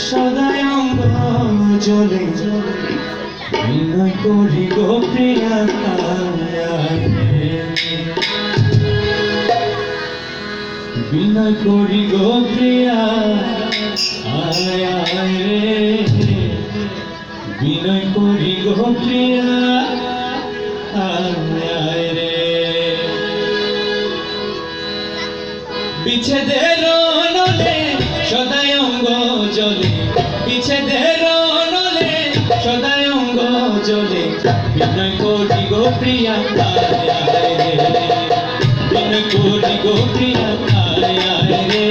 সদাই অঙ্গ জলে বিনয় করি গো প্রিয়া বিনয় করি গো প্রিয়া আয় আয় রে বিনয় করি গো প্রিয়া আয় আয় রে বিচ্ছেদের নলে সদাই অঙ্গ জলে বিচ্ছেদের নলে সদাই অঙ্গ জলে বিনয় করি গো প্রিয়া আয় আয় রে বিনয় করি গো প্রিয়া আয় আয় রে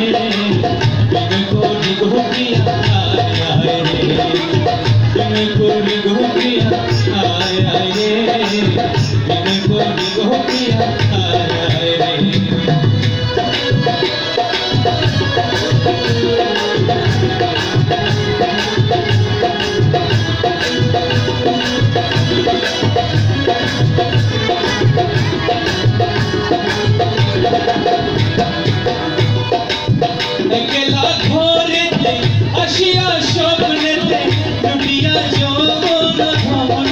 বিনয় করি গো প্রিয়া আয় আয় রে বিনয় করি গো প্রিয়া আয় আয় রে বিনয় করি গো প্রিয়া আয় আয় রে একলা ঘরেতে আসিয়া স্বপ্নেতে লুটিয়া যৌবন ভবন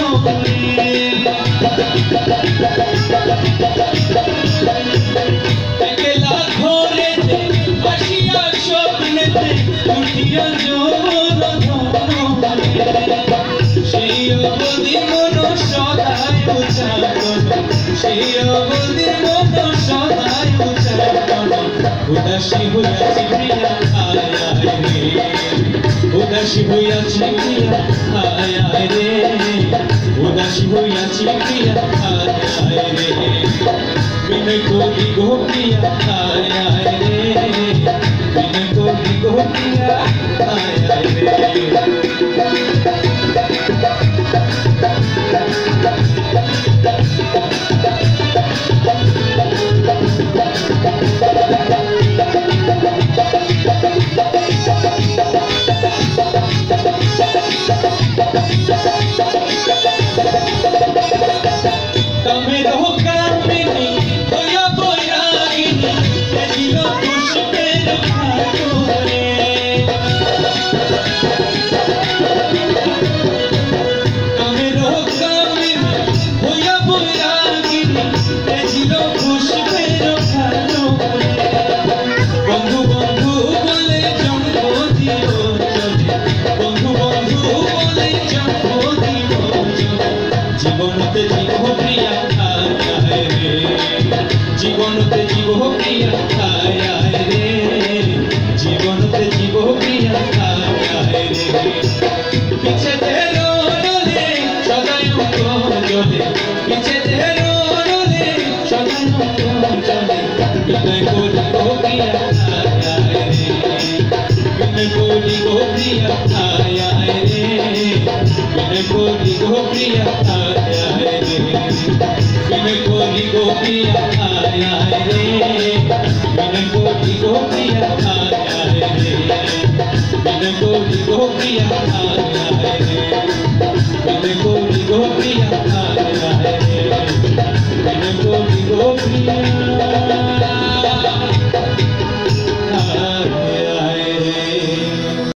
একলা ঘরেতে আসিয়া স্বপ্নেতে লুটিয়া যৌবন ভবন সেই অবধি মন সদাই উচ্চারণ সেই অবধি মন সদাই উচ্চারণ উদাসী হইয়াছি প্রিয়া আয় আয় রে উদাসী হইয়াছি প্রিয়া আয় আয় রে উদাসী হইয়াছি প্রিয়া আয় আয় রে বিনয় করি গো প্রিয়া আয় আয় রে বিনয় করি গো প্রিয়া আয় আয় রে জীবনতে জীব প্রিয়া আয় আয় রে জীবনতে জীব প্রিয়া আয় আয় রে জীবনতে জীব প্রিয়া আয় আয় রে বিচ্ছেদের নলে সদাই অঙ্গ জলে বিচ্ছেদের নলে সদাই অঙ্গ জলে বিনয় করি গো প্রিয়া আয় আয় রে বিনয় করি গো প্রিয়া আয় আয় রে বিনয় করি গো প্রিয়া